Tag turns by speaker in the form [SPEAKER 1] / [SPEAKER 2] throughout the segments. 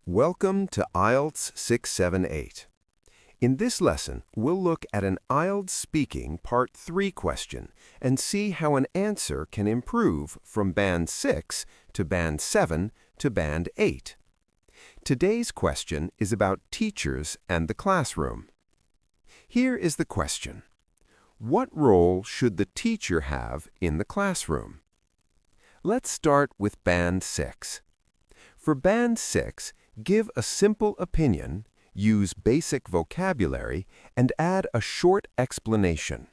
[SPEAKER 1] Welcome to IELTS 678. In this lesson, we'll look at an IELTS Speaking Part 3 question and see how an answer can improve from Band 6 to Band 7 to Band 8. Today's question is about teachers and the classroom. Here is the question. What role should the teacher have in the classroom? Let's start with Band 6. For Band 6, give a simple opinion, use basic vocabulary, and add a short explanation.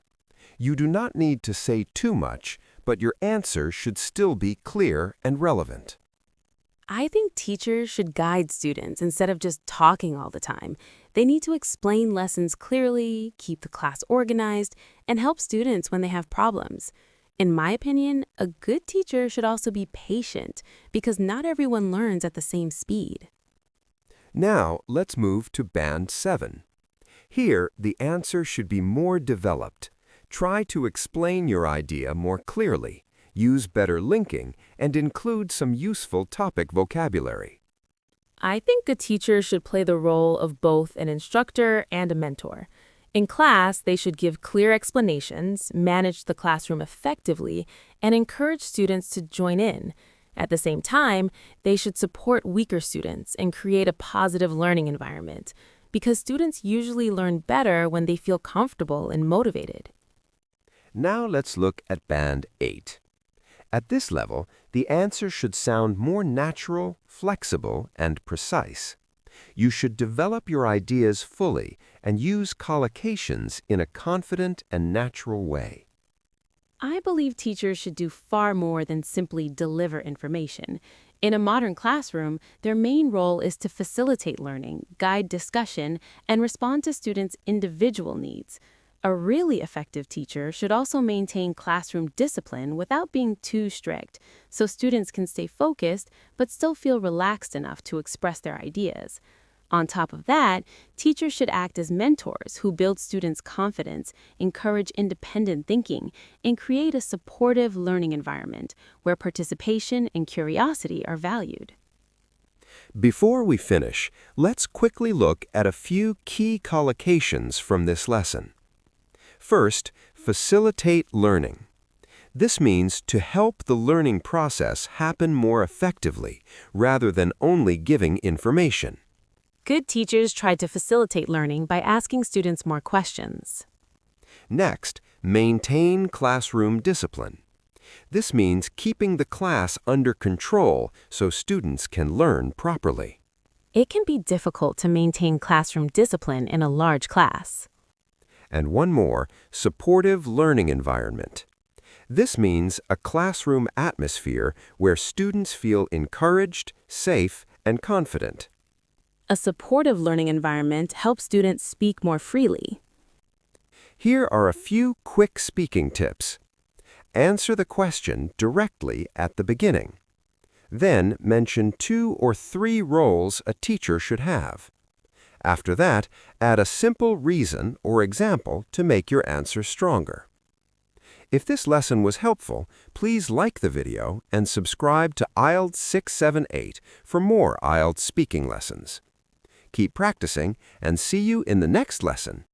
[SPEAKER 1] You do not need to say too much, but your answer should still be clear and relevant.
[SPEAKER 2] I think teachers should guide students instead of just talking all the time. They need to explain lessons clearly, keep the class organized, and help students when they have problems. In my opinion, a good teacher should also be patient because not everyone learns at the same speed.
[SPEAKER 1] Now, let's move to Band 7. Here, the answer should be more developed. Try to explain your idea more clearly, use better linking, and include some useful topic vocabulary.
[SPEAKER 2] I think a teacher should play the role of both an instructor and a mentor. In class, they should give clear explanations, manage the classroom effectively, and encourage students to join in. At the same time, they should support weaker students and create a positive learning environment, because students usually learn better when they feel comfortable and motivated.
[SPEAKER 1] Now let's look at Band 8. At this level, the answer should sound more natural, flexible, and precise. You should develop your ideas fully and use collocations in a confident and natural way.
[SPEAKER 2] I believe teachers should do far more than simply deliver information. In a modern classroom, their main role is to facilitate learning, guide discussion, and respond to students' individual needs. A really effective teacher should also maintain classroom discipline without being too strict, so students can stay focused but still feel relaxed enough to express their ideas. On top of that, teachers should act as mentors who build students' confidence, encourage independent thinking, and create a supportive learning environment where participation and curiosity are valued.
[SPEAKER 1] Before we finish, let's quickly look at a few key collocations from this lesson. First, facilitate learning. This means to help the learning process happen more effectively, rather than only giving information.
[SPEAKER 2] Good teachers try to facilitate learning by asking students more questions.
[SPEAKER 1] Next, maintain classroom discipline. This means keeping the class under control so students can learn properly.
[SPEAKER 2] It can be difficult to maintain classroom discipline in a large class.
[SPEAKER 1] And one more, supportive learning environment. This means a classroom atmosphere where students feel encouraged, safe, and confident.
[SPEAKER 2] A supportive learning environment helps students speak more freely.
[SPEAKER 1] Here are a few quick speaking tips. Answer the question directly at the beginning. Then mention 2 or 3 roles a teacher should have. After that, add a simple reason or example to make your answer stronger. If this lesson was helpful, please like the video and subscribe to IELTS 678 for more IELTS speaking lessons. Keep practicing and see you in the next lesson.